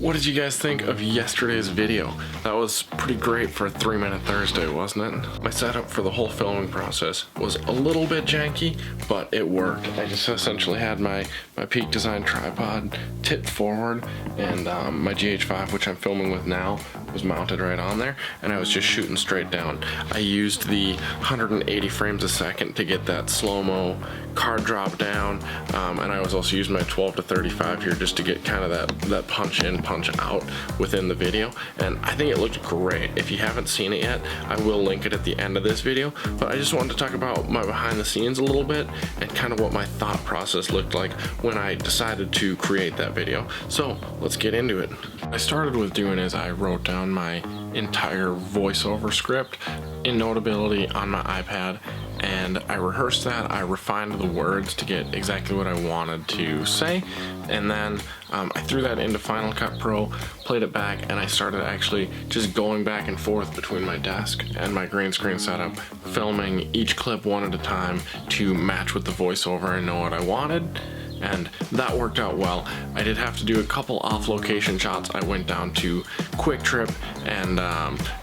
What did you guys think of yesterday's video? That was pretty great for a 3-minute Thursday, wasn't it? My setup for the whole filming process was a little bit janky, but it worked. I just essentially had my Peak Design tripod tipped forward, and my GH5, which I'm filming with now, was mounted right on there, and I was just shooting straight down. I used the 180 frames a second to get that slow-mo card drop down, and I was also using my 12 to 35 here just to get kind of that punch in, punch out within the video, and I think it looked great. If you haven't seen it yet, I will link it at the end of this video, but I just wanted to talk about my behind the scenes a little bit and kind of what my thought process looked like when I decided to create that video. So let's get into it. What I started with doing is I wrote down my entire voiceover script in Notability on my iPad, and I rehearsed that. I refined the words to get exactly what I wanted to say, and then I threw that into Final Cut Pro, played it back, and I started actually just going back and forth between my desk and my green screen setup, filming each clip one at a time to match with the voiceover and know what I wanted. And that worked out well. I did have to do a couple off-location shots. I went down to Quick Trip and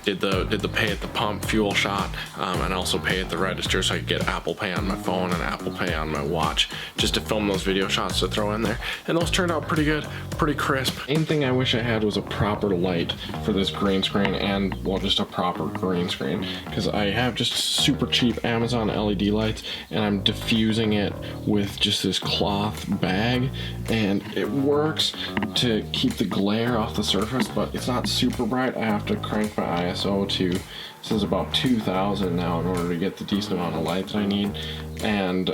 did the pay at the pump fuel shot, and also pay at the register so I could get Apple Pay on my phone and Apple Pay on my watch, just to film those video shots to throw in there. And those turned out pretty good, pretty crisp. Main thing I wish I had was a proper light for this green screen, and well, just a proper green screen, because I have just super cheap Amazon LED lights, and I'm diffusing it with just this cloth bag, and it works to keep the glare off the surface, but it's not super bright. I have to crank my ISO to, this is about 2000 now in order to get the decent amount of light that I need, and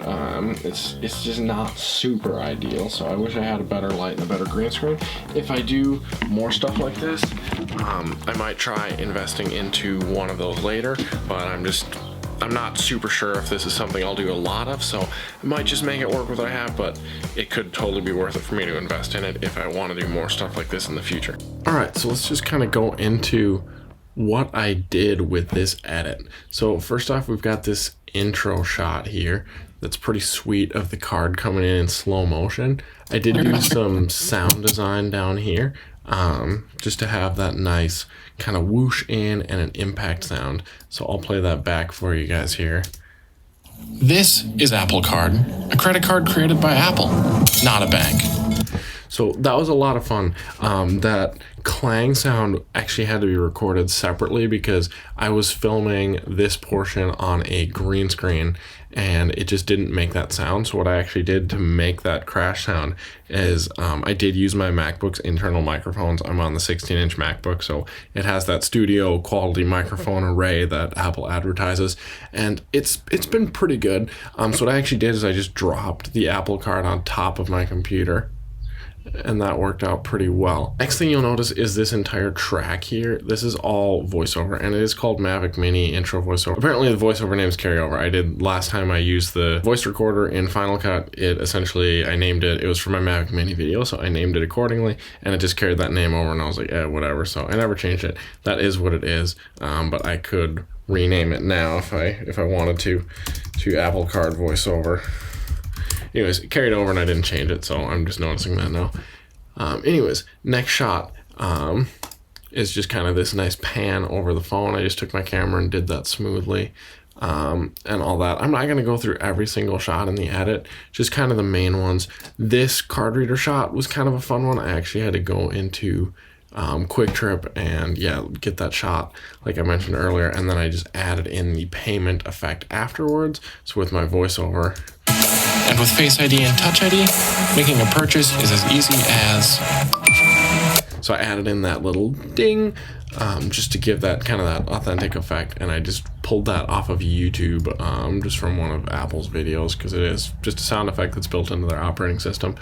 it's just not super ideal. So I wish I had a better light and a better green screen. If I do more stuff like this, I might try investing into one of those later, but I'm not super sure if this is something I'll do a lot of, so I might just make it work with what I have, but it could totally be worth it for me to invest in it if I want to do more stuff like this in the future. Alright, so let's just kind of go into what I did with this edit. So first off, we've got this intro shot here that's pretty sweet of the card coming in slow motion. I did do some sound design down here, just to have that nice kind of whoosh in and an impact sound. So I'll play that back for you guys here. This is Apple Card, a credit card created by Apple, not a bank. So that was a lot of fun. That clang sound actually had to be recorded separately because I was filming this portion on a green screen and it just didn't make that sound. So what I actually did to make that crash sound is I did use my MacBook's internal microphones. I'm on the 16-inch MacBook, so it has that studio quality microphone array that Apple advertises, and it's been pretty good. So what I actually did is I just dropped the Apple Card on top of my computer, and that worked out pretty well. Next thing you'll notice is this entire track here. This is all voiceover, and it is called Mavic Mini Intro Voiceover. Apparently the voiceover names carry over. I did last time I used the voice recorder in Final Cut. I named it was for my Mavic Mini video, so I named it accordingly, and it just carried that name over, and I was like, whatever. So I never changed it. That is what it is, but I could rename it now if I wanted to Apple Card Voiceover. Anyways, it carried over and I didn't change it, so I'm just noticing that now. Anyways, next shot is just kind of this nice pan over the phone. I just took my camera and did that smoothly, and all that. I'm not going to go through every single shot in the edit, just kind of the main ones. This card reader shot was kind of a fun one. I actually had to go into Quick Trip and get that shot like I mentioned earlier, and then I just added in the payment effect afterwards. So with my voiceover, and with Face ID and Touch ID, making a purchase is as easy as... So I added in that little ding, just to give that kind of that authentic effect, and I just pulled that off of YouTube, just from one of Apple's videos, because it is just a sound effect that's built into their operating system.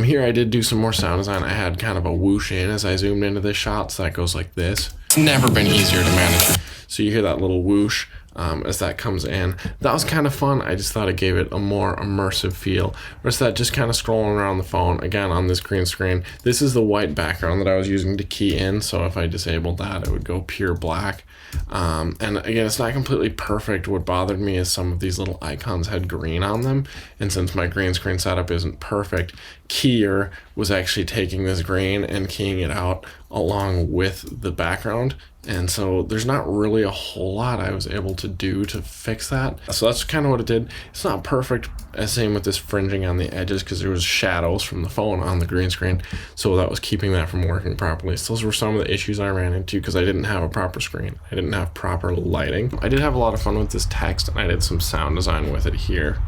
Here I did do some more sound design. I had kind of a whoosh in as I zoomed into this shot, so that goes like this. It's never been easier to manage. So you hear that little whoosh. as that comes in. That was kind of fun. I just thought it gave it a more immersive feel. Versus that just kind of scrolling around the phone, again, on this green screen. This is the white background that I was using to key in, so if I disabled that, it would go pure black. And again, it's not completely perfect. What bothered me is some of these little icons had green on them, and since my green screen setup isn't perfect, Keyer was actually taking this green and keying it out along with the background, and so there's not really a whole lot I was able to do to fix that. So that's kind of what it did. It's not perfect, as same with this fringing on the edges, because there was shadows from the phone on the green screen, so that was keeping that from working properly. So those were some of the issues I ran into because I didn't have a proper screen. I didn't have proper lighting. I did have a lot of fun with this text, and I did some sound design with it here.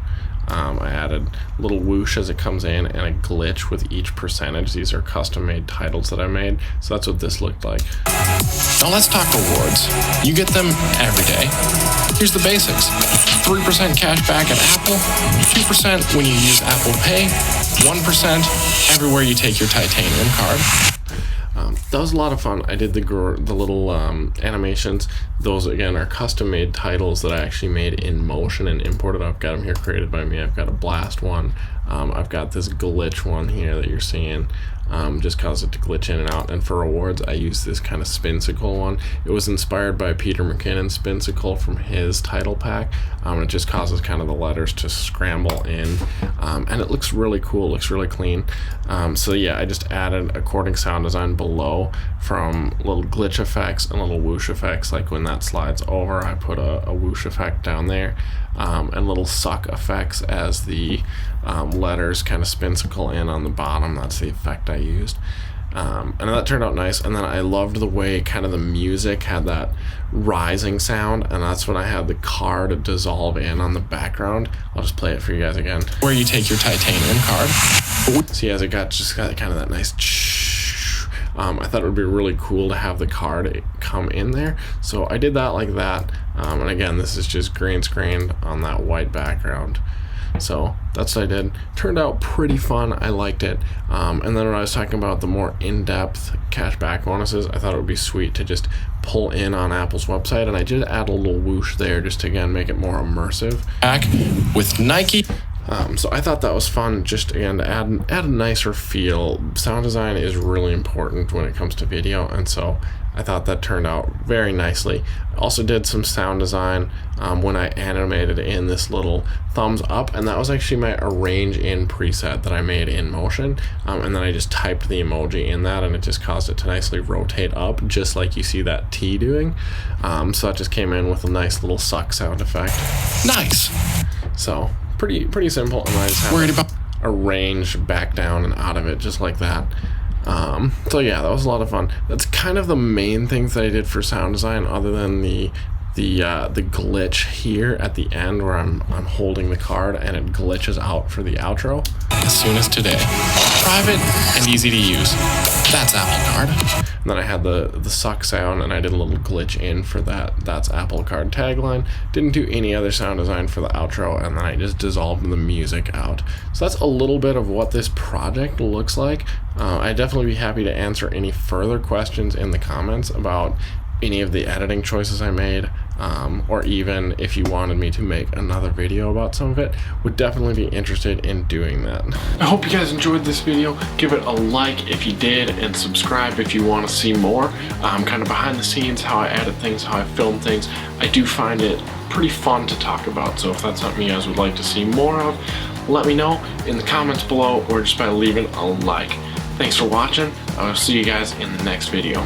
I added a little whoosh as it comes in and a glitch with each percentage. These are custom made titles that I made, so that's what this looked like. Now let's talk rewards. You get them every day. Here's the basics. 3% cash back at Apple, 2% when you use Apple Pay, 1% everywhere you take your titanium card. That was a lot of fun. I did the little animations. Those, again, are custom-made titles that I actually made in Motion and imported. I've got them here created by me. I've got a blast one. I've got this glitch one here that you're seeing. Just cause it to glitch in and out. And for rewards, I used this kind of Spinsicle one. It was inspired by Peter McKinnon's Spinsicle from his title pack. It just causes kind of the letters to scramble in. And it looks really cool, it looks really clean. So yeah, I just added according sound design below from little glitch effects and little whoosh effects. Like when that slides over, I put a whoosh effect down there. And little suck effects as the letters kind of Spinsicle in on the bottom. That's the effect I used. And that turned out nice. And then I loved the way kind of the music had that rising sound, and that's when I had the card dissolve in on the background. I'll just play it for you guys again. Where you take your titanium card. See, as it just got kind of that nice I thought it would be really cool to have the card come in there, so I did that like that. And again, this is just green screened on that white background. So that's what I did. Turned out pretty fun. I liked it. And then when I was talking about the more in-depth cashback bonuses, I thought it would be sweet to just pull in on Apple's website, and I did add a little whoosh there just to, again, make it more immersive. Back with Nike. So I thought that was fun, just again to add a nicer feel. Sound design is really important when it comes to video, and so I thought that turned out very nicely. I also did some sound design when I animated in this little thumbs up, and that was actually my arrange in preset that I made in Motion, and then I just typed the emoji in that, and it just caused it to nicely rotate up, just like you see that T doing. So that just came in with a nice little suck sound effect. Nice! So pretty simple, and I just have arrange back down and out of it just like that. So yeah, that was a lot of fun. That's kind of the main things that I did for sound design, other than the glitch here at the end where I'm holding the card and it glitches out for the outro. As soon as today. Private and easy to use. That's Apple Card. And then I had the suck sound, and I did a little glitch in for that That's Apple Card tagline. Didn't do any other sound design for the outro, and then I just dissolved the music out. So that's a little bit of what this project looks like. I'd definitely be happy to answer any further questions in the comments about any of the editing choices I made, or even if you wanted me to make another video about some of it, would definitely be interested in doing that. I hope you guys enjoyed this video. Give it a like if you did, and subscribe if you want to see more. Kind of behind the scenes, how I edit things, how I film things. I do find it pretty fun to talk about, so if that's something you guys would like to see more of, let me know in the comments below, or just by leaving a like. Thanks for watching. I'll see you guys in the next video.